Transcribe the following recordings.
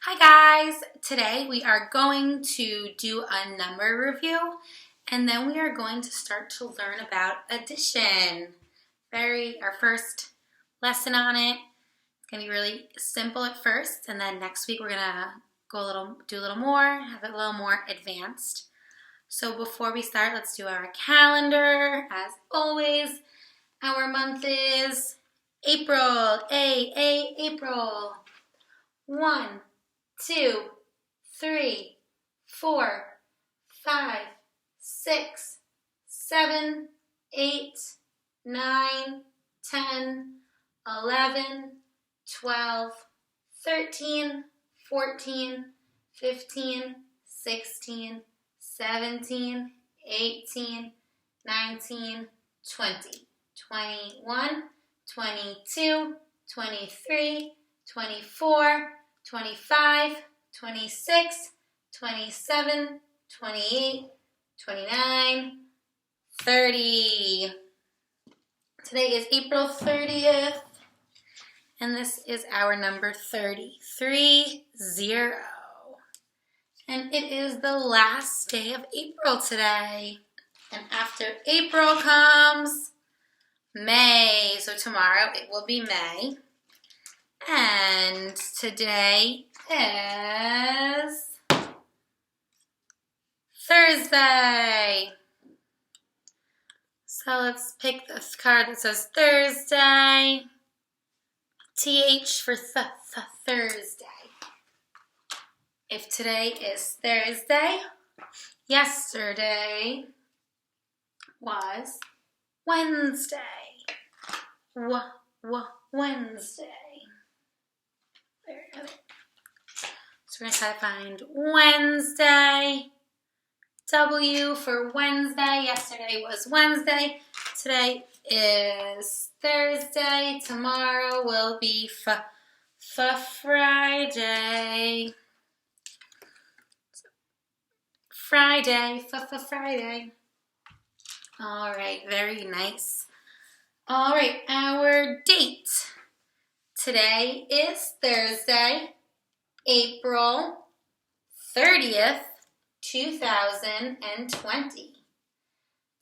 Hi guys! Today we are going to do a number review and then we are going to start to learn about addition. Our first lesson on it. It's going to be really simple at first, and then next week we're going to do a little more, have it a little more advanced. So before we start, let's do our calendar. As always, our month is April. April. 1, 2, 3, 4, 5, 6, 7, 8, 9, 10, 11, 12, 13, 14, 15, 16, 17, 18, 19, 20, 21, 22, 23, 24, 25, 26, 27, 28, 29, 30. Today is April 30th, and this is our number 30. And it is the last day of April today. And after April comes May. So tomorrow it will be May. And today is Thursday. So let's pick this card that says Thursday. TH for Thursday. If today is Thursday, yesterday was Wednesday. Wednesday. There we go. So we're going to try to find Wednesday. W for Wednesday. Yesterday was Wednesday. Today is Thursday. Tomorrow will be Friday. Friday. All right, very nice. All right, our date. Today is Thursday, April 30th, 2020.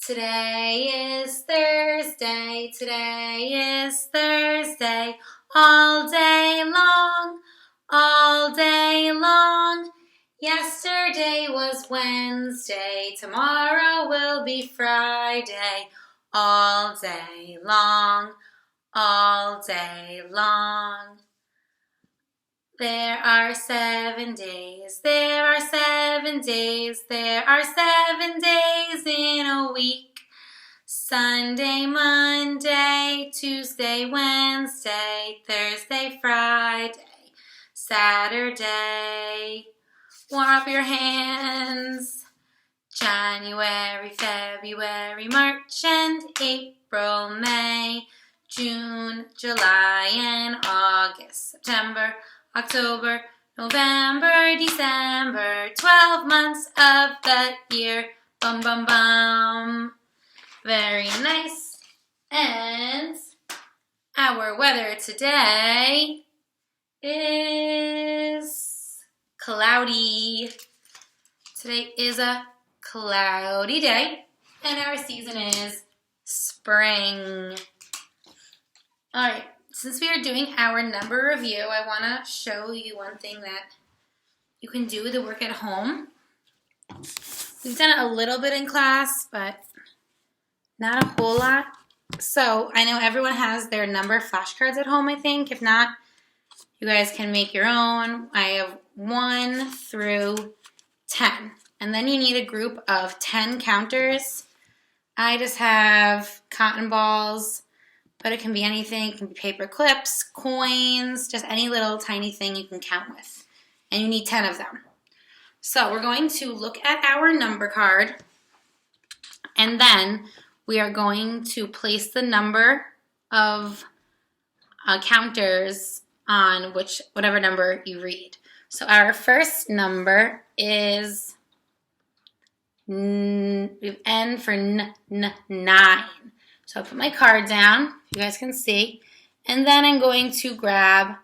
Today is Thursday. All day long. Yesterday was Wednesday. Tomorrow will be Friday. All day long. There are 7 days. There are 7 days in a week. Sunday, Monday, Tuesday, Wednesday, Thursday, Friday, Saturday. Warm up your hands. January, February, March, and April, May, June, July, and August, September, October, November, December, 12 months of the year. Bum, bum, bum. Very nice. And our weather today is cloudy. Today is a cloudy day, and our season is spring. All right, since we are doing our number review, I want to show you one thing that you can do with the work at home. We've done it a little bit in class, but not a whole lot. So I know everyone has their number flashcards at home, I think. If not, you guys can make your own. I have 1 through 10. And then you need a group of 10 counters. I just have cotton balls, but it can be anything. It can be paper clips, coins, just any little tiny thing you can count with. And you need 10 of them. So we're going to look at our number card, and then we are going to place the number of counters on whatever number you read. So our first number is N for 9. So I'll put my card down, you guys can see, and then I'm going to grab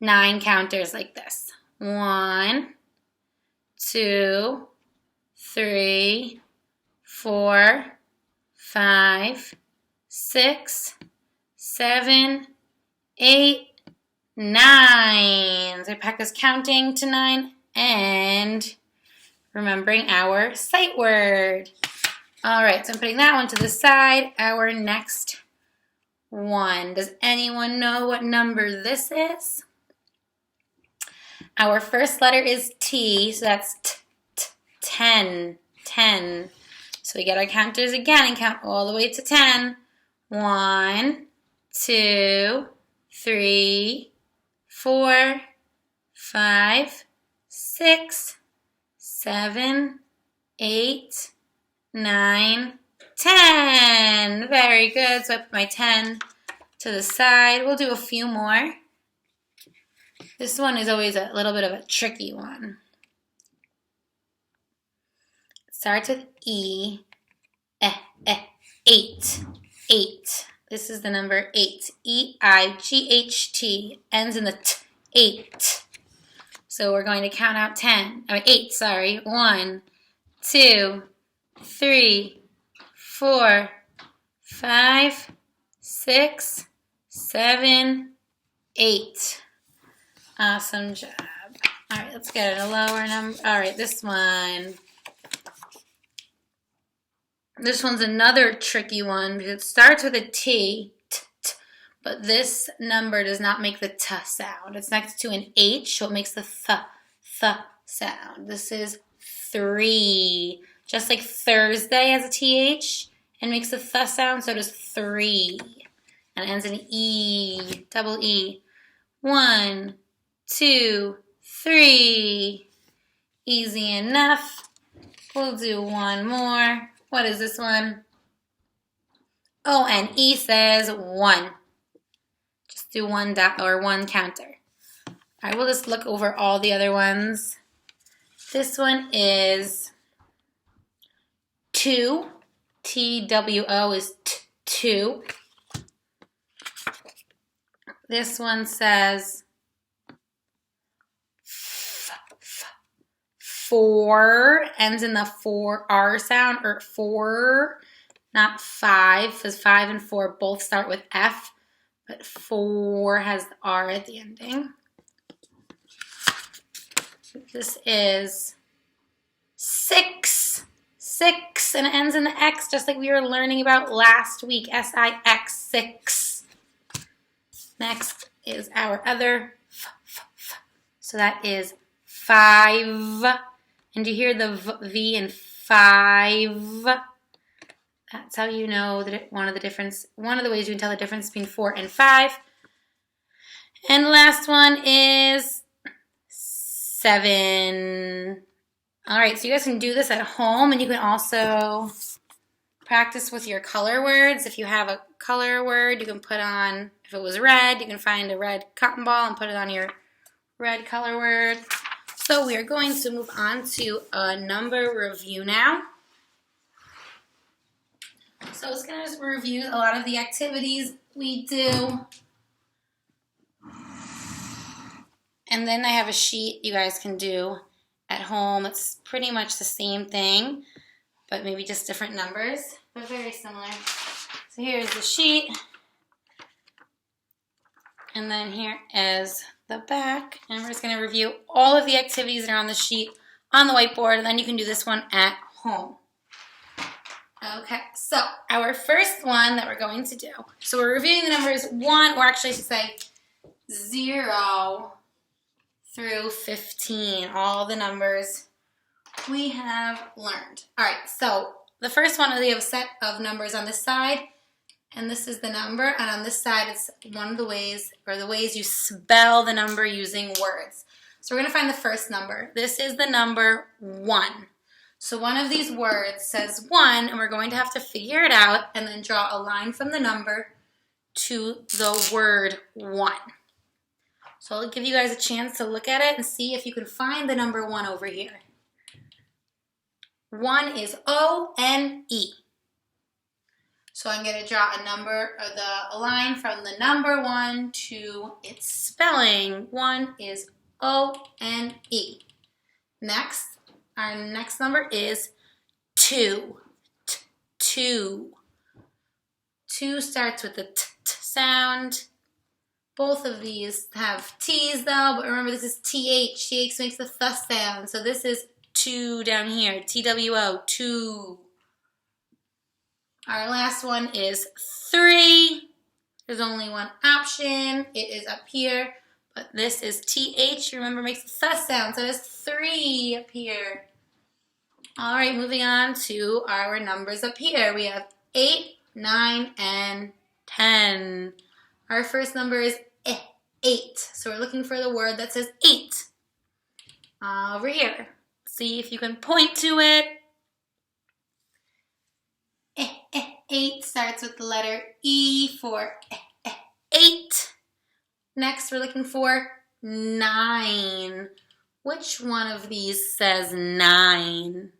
9 counters like this. 1, 2, 3, 4, 5, 6, 7, 8, 9. So practice counting to 9 and remembering our sight word. All right, so I'm putting that one to the side. Our next one. Does anyone know what number this is? Our first letter is T, so that's 10. 10. So we get our counters again and count all the way to 10. 1, 2, 3, 4, 5, 6, 7, 8, 9, 10. Very good. So I put my 10 to the side. We'll do a few more. This one is always a little bit of a tricky one. It starts with E. 8. 8. This is the number 8. E-I-G-H-T. Ends in the T. 8. So we're going to count out 8, sorry. 1, 2, 3, 4, 5, 6, 7, 8. Awesome job. All right, let's get a lower number. All right, this one. This one's another tricky one because it starts with a T, but this number does not make the T sound. It's next to an H, so it makes the th sound. This is 3. Just like Thursday has a TH and makes the th sound, so does 3. And it ends in E, double E. 1, 2, 3. Easy enough. We'll do one more. What is this one? Oh, and E says 1. Just do one dot or one counter. I will just look over all the other ones. This one is 2. T-W-O is 2. This one says 4, ends in the 4R sound, or 4, not 5, because 5 and 4 both start with F, but 4 has the R at the ending. This is 6, 6, and it ends in the X, just like we were learning about last week, S-I-X, 6. Next is our other so that is 5. And you hear the V in 5. That's how you know that one of the ways you can tell the difference between 4 and 5. And the last one is 7. All right, so you guys can do this at home, and you can also practice with your color words. If you have a color word, you can put on, if it was red, you can find a red cotton ball and put it on your red color word. So we are going to move on to a number review now. So it's going to review a lot of the activities we do. And then I have a sheet you guys can do at home. It's pretty much the same thing, but maybe just different numbers, but very similar. So here's the sheet. And then here is the back, and we're just going to review all of the activities that are on the sheet on the whiteboard, and then you can do this one at home. Okay, so our first one that we're going to do, so we're reviewing the numbers 1, or actually I should say 0 through 15, all the numbers we have learned. All right, so the first one, we have a set of numbers on this side, and this is the number, and on this side it's one of the ways, or the ways you spell the number using words. So we're going to find the first number. This is the number 1. So one of these words says 1, and we're going to have to figure it out and then draw a line from the number to the word 1. So I'll give you guys a chance to look at it and see if you can find the number 1 over here. 1 is O-N-E. So I'm going to draw a number, or a line from the number 1 to its spelling. 1 is O-N-E. E. Next, our next number is 2. 2. 2 starts with the t sound. Both of these have T's though, but remember this is TH. TH makes the th sound. So this is 2 down here. TWO, 2. Our last one is 3. There's only one option. It is up here, but this is TH. Remember, makes the th sound. So there's 3 up here. All right, moving on to our numbers up here. We have 8, 9, and 10. Our first number is 8. So we're looking for the word that says 8. Over here. See if you can point to it. 8 starts with the letter E for 8. Next, we're looking for 9. Which one of these says 9?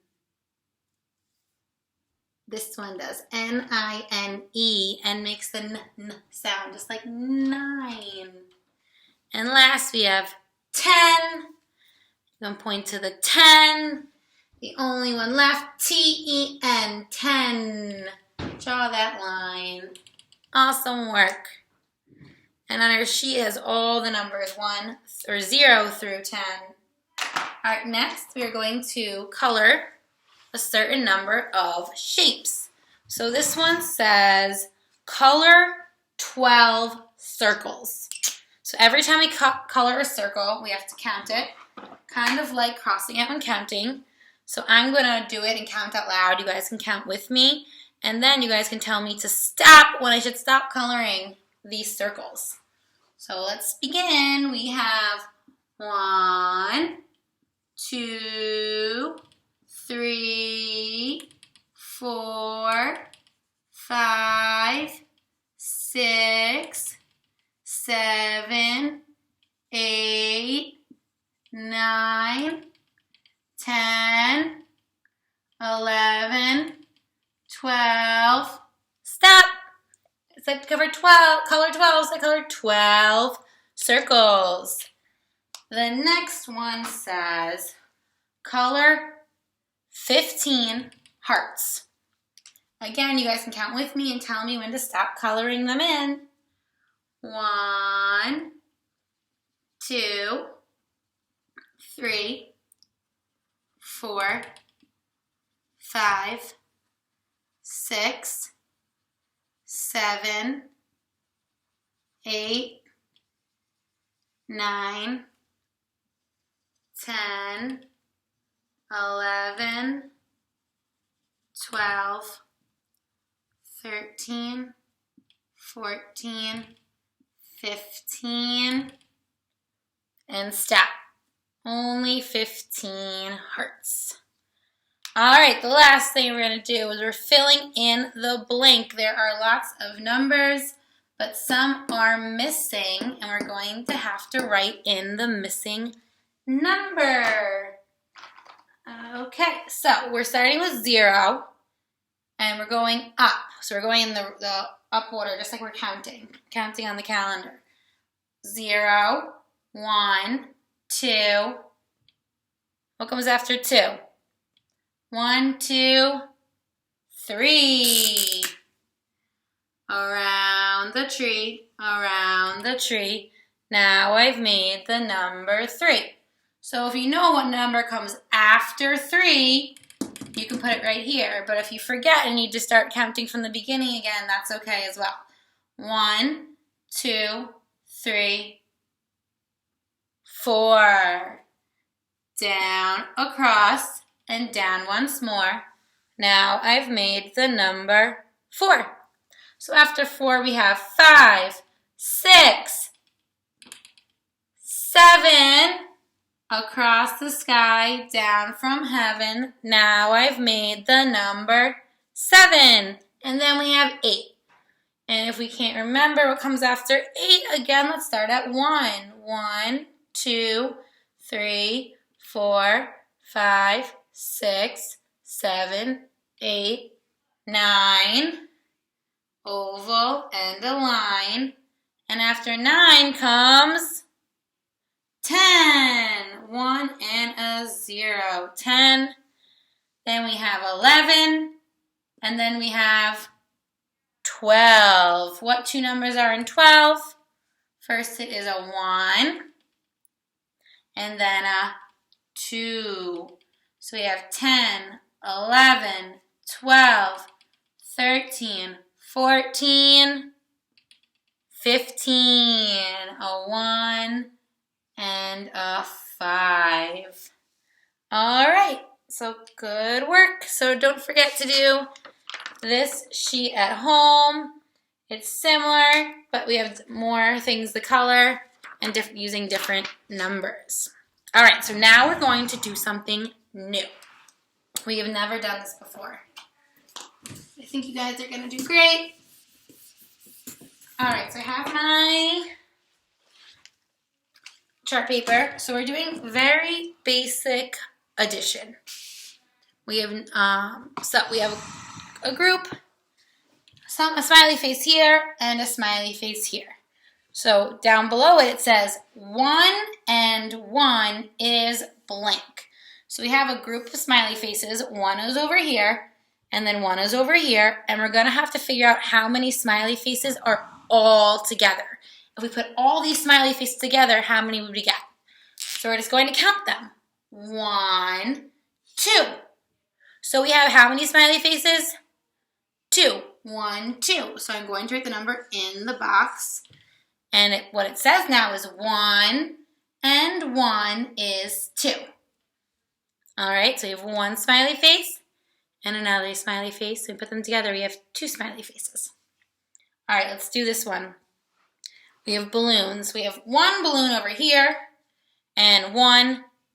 This one does. N-I-N-E. N makes the n sound, just like 9. And last, we have 10. You can point to the 10. The only one left, T-E-N, 10. Draw that line. Awesome work. And on our sheet has all the numbers 0 through 10. All right, next we are going to color a certain number of shapes. So this one says color 12 circles. So every time we color a circle, we have to count it, kind of like crossing out and counting. So I'm going to do it and count out loud. You guys can count with me. And then you guys can tell me to stop when I should stop coloring these circles. So let's begin. We have 1, 2, 3, 4, 5, 6, 7, 8, 9, 10, 11, 12. Stop! It's like color 12, so I colored 12 circles. The next one says color 15 hearts. Again, you guys can count with me and tell me when to stop coloring them in. 1, 2, 3, 4, 5, 6, 7, 8, 9, 10, 11, 12, 13, 14, 15, and stop. Only 15 hearts. All right, the last thing we're going to do is we're filling in the blank. There are lots of numbers, but some are missing, and we're going to have to write in the missing number. Okay, so we're starting with 0, and we're going up. So we're going in the up order, just like we're counting on the calendar. 0, 1, 2. What comes after 2? 1, 2, 3. Around the tree, around the tree. Now I've made the number 3. So if you know what number comes after 3, you can put it right here. But if you forget and need to start counting from the beginning again, that's okay as well. 1, 2, 3, 4. Down, across, and down once more. Now I've made the number 4. So after 4 we have 5, 6, 7, across the sky, down from heaven. Now I've made the number 7. And then we have 8. And if we can't remember what comes after 8, again, let's start at 1. 1, 2, 3, 4, 5, 6, 7, 8, 9. Oval and a line. And after 9 comes 10. 1 0, 10. Then we have 11. And then we have 12. What two numbers are in 12? First it is a 1. And then a 2. So we have 10, 11, 12, 13, 14, 15, a 1, and a 5. All right, so good work. So don't forget to do this sheet at home. It's similar, but we have more things to color and using different numbers. All right, so now we're going to do something new. We have never done this before. I think you guys are going to do great. All right, so I have my chart paper. So we're doing very basic addition. We have a group, a smiley face here, and a smiley face here. So down below it says 1 and 1 is blank. So we have a group of smiley faces. 1 is over here, and then 1 is over here, and we're going to have to figure out how many smiley faces are all together. If we put all these smiley faces together, how many would we get? So we're just going to count them. 1, 2. So we have how many smiley faces? 2. 1, 2. So I'm going to write the number in the box. And what it says now is 1 and 1 is 2. All right, so we have 1 smiley face and another smiley face. So we put them together, we have 2 smiley faces. All right, let's do this one. We have balloons. We have 1 balloon over here and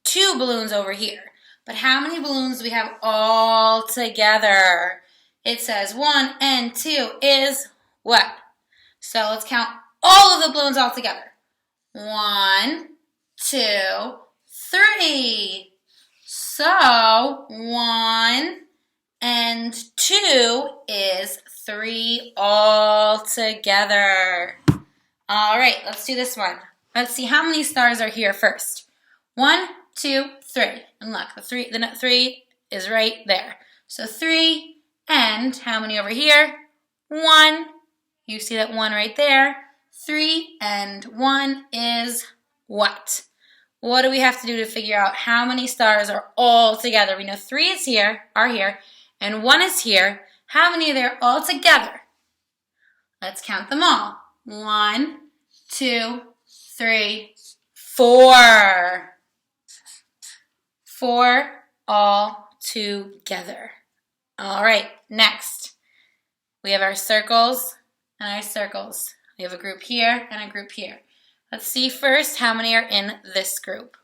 2 balloons over here. But how many balloons do we have all together? It says 1 and 2 is what? So let's count all of the balloons all together. 1, 2, 3. So 1 and 2 is 3 all together. All right, let's do this one. Let's see how many stars are here first. 1, 2, 3. And look, the 3 is right there. So 3 and how many over here? 1. You see that 1 right there. 3 and 1 is what? What do we have to do to figure out how many stars are all together? We know 3 is here, and 1 is here. How many are there all together? Let's count them all. 1, 2, 3, 4. 4 all together. All right, next. We have our circles and our circles. We have a group here and a group here. Let's see first how many are in this group.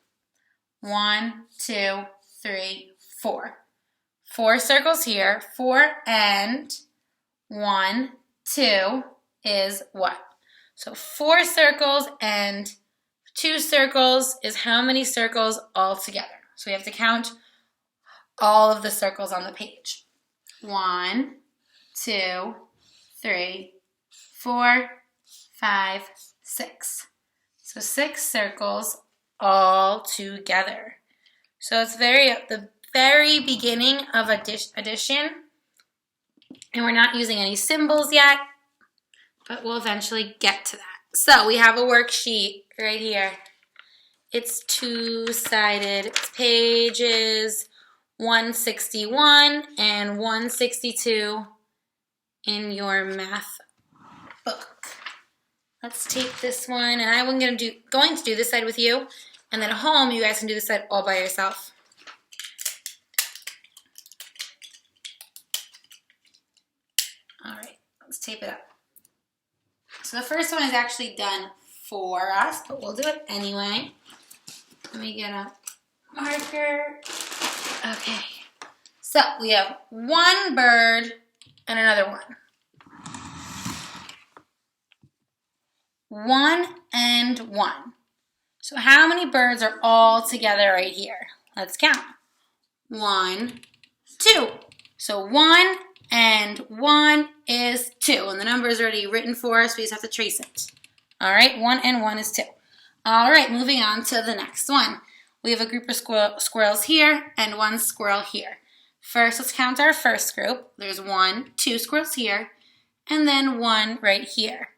1, 2, 3, 4. 4 circles here. 4 and 1, 2 is what? So 4 circles and 2 circles is how many circles all together? So we have to count all of the circles on the page. 1, 2, 3, 4, 5, 6. So 6 circles all together. So it's at the very beginning of addition, and we're not using any symbols yet, but we'll eventually get to that. So we have a worksheet right here. It's 2-sided. It's pages 161 and 162 in your math book. Let's take this one, and I'm going to do this side with you, and then at home you guys can do this side all by yourself. All right, let's tape it up. So the first one is actually done for us, but we'll do it anyway. Let me get a marker. Okay, so we have 1 bird and another one. 1 and 1. So how many birds are all together right here? Let's count. 1, 2. So 1 and 1 is 2. And the number is already written for us. We just have to trace it. All right, 1 and 1 is 2. All right, moving on to the next one. We have a group of squirrels here and one squirrel here. First, let's count our first group. There's 1, 2 squirrels here, and then 1 right here.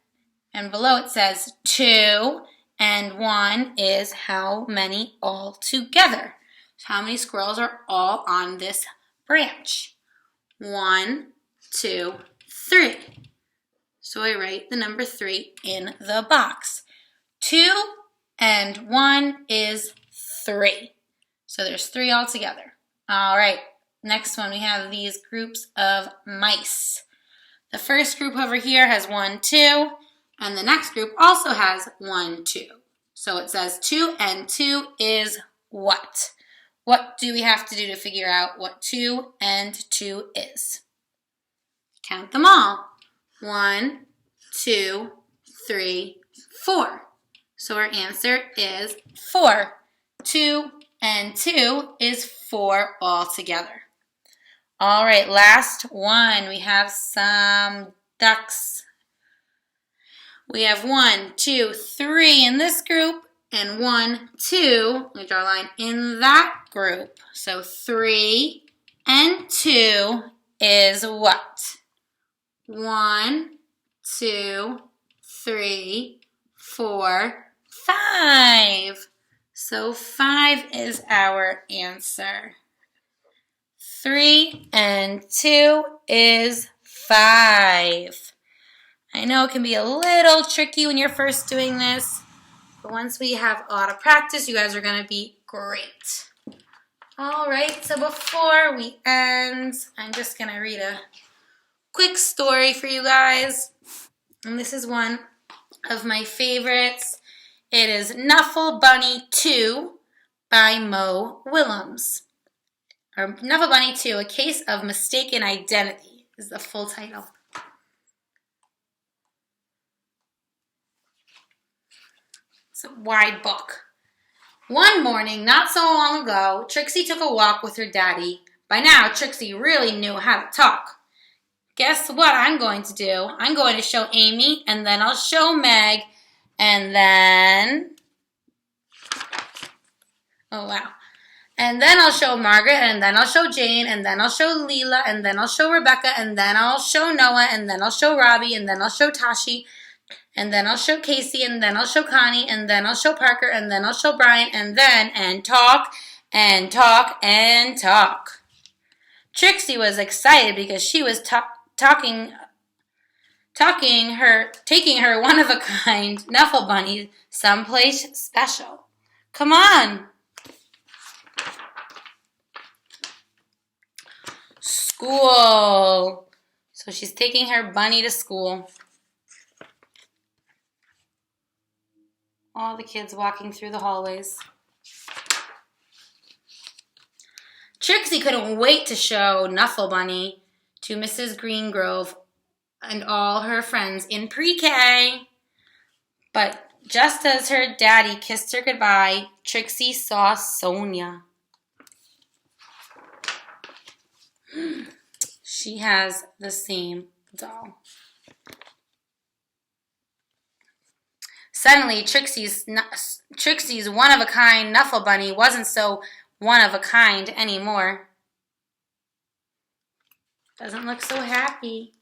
And below it says 2 and 1 is how many all together. So how many squirrels are all on this branch? 1, 2, 3. So I write the number 3 in the box. 2 and 1 is 3. So there's 3 all together. All right, next one we have these groups of mice. The first group over here has 1, 2, and the next group also has 1, 2. So it says 2 and 2 is what? What do we have to do to figure out what 2 and 2 is? Count them all. 1, 2, 3, 4. So our answer is 4. 2 and 2 is 4 all together. All right, last one. We have some ducks. We have 1, 2, 3 in this group, and 1, 2, we draw a line in that group. So 3 and 2 is what? 1, 2, 3, 4, 5. So 5 is our answer. 3 and 2 is 5. I know it can be a little tricky when you're first doing this, but once we have a lot of practice, you guys are going to be great. All right, so before we end, I'm just going to read a quick story for you guys. And this is one of my favorites. It is Nuffle Bunny 2 by Mo Willems. Or Nuffle Bunny 2, A Case of Mistaken Identity is the full title. It's a wide book. One morning, not so long ago, Trixie took a walk with her daddy. By now, Trixie really knew how to talk. Guess what I'm going to do? I'm going to show Amy, and then I'll show Meg, and then... oh, wow. And then I'll show Margaret, and then I'll show Jane, and then I'll show Leela, and then I'll show Rebecca, and then I'll show Noah, and then I'll show Robbie, and then I'll show Tashi, and then I'll show Casey, and then I'll show Connie, and then I'll show Parker, and then I'll show Brian, and then, and talk, and talk, and talk. Trixie was excited because she was taking her one-of-a-kind Nuffle Bunny someplace special. Come on. School. So she's taking her bunny to school. All the kids walking through the hallways. Trixie couldn't wait to show Nuffle Bunny to Mrs. Greengrove and all her friends in pre-K. But just as her daddy kissed her goodbye, Trixie saw Sonia. She has the same doll. Suddenly, Trixie's one-of-a-kind Nuffle Bunny wasn't so one-of-a-kind anymore. Doesn't look so happy.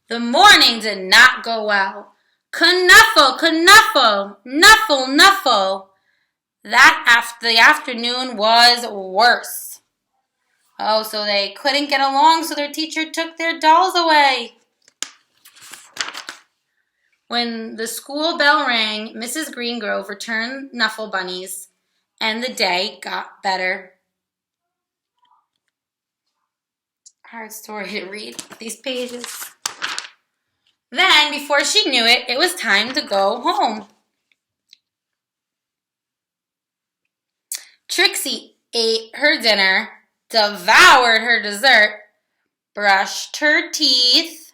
The morning did not go well. Knuffle, knuffle, nuffle, nuffle. The afternoon was worse. Oh, so they couldn't get along, so their teacher took their dolls away. When the school bell rang, Mrs. Greengrove returned Nuffle Bunnies, and the day got better. Hard story to read these pages. Then, before she knew it, it was time to go home. Trixie ate her dinner, devoured her dessert, brushed her teeth,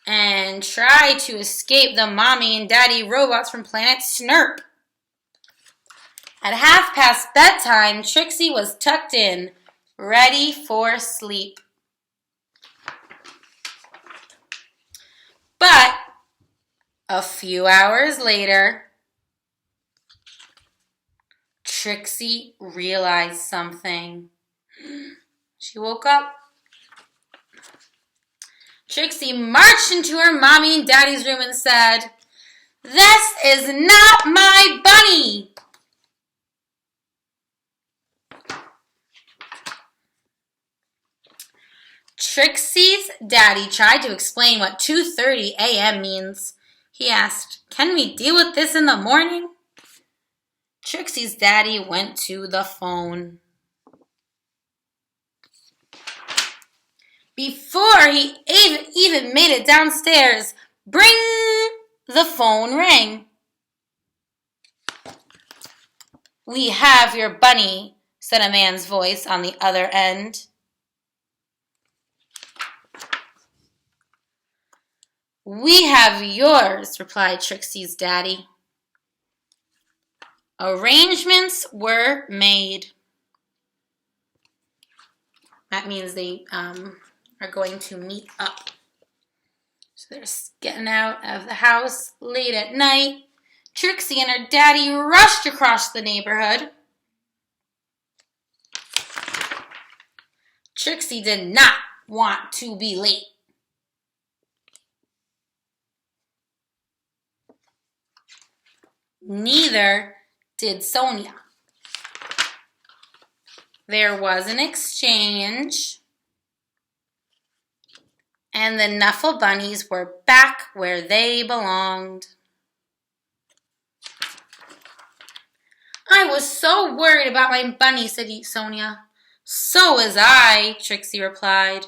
and tried to escape the mommy and daddy robots from planet Snurp. At 1:30 bedtime, Trixie was tucked in, ready for sleep. But A few hours later, Trixie realized something. She woke up. Trixie marched into her mommy and daddy's room and said, "This is not my bunny!" Trixie's daddy tried to explain what 2:30 a.m. means. He asked, "Can we deal with this in the morning?" Trixie's daddy went to the phone. Before he even made it downstairs, bring the phone rang. "We have your bunny," said a man's voice on the other end. "We have yours," replied Trixie's daddy. Arrangements were made. That means they are going to meet up. So they're getting out of the house late at night. Trixie and her daddy rushed across the neighborhood. Trixie did not want to be late. Neither did Sonia. There was an exchange, and the Nuffle bunnies were back where they belonged. "I was so worried about my bunny," said Sonia. "So was I," Trixie replied.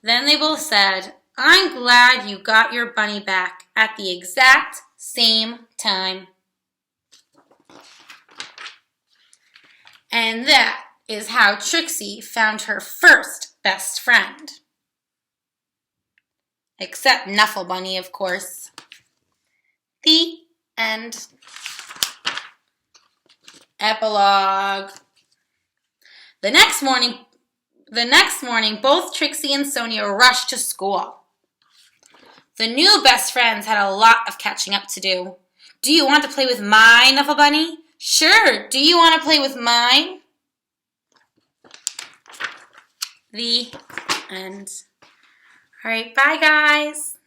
Then they both said, "I'm glad you got your bunny back at the exact same time." And that is how Trixie found her first best friend. Except Nuffle Bunny, of course. The end. Epilogue. The next morning, both Trixie and Sonia rushed to school. The new best friends had a lot of catching up to do. "Do you want to play with my Nuffle Bunny?" "Sure. Do you want to play with mine?" The end. All right, bye guys.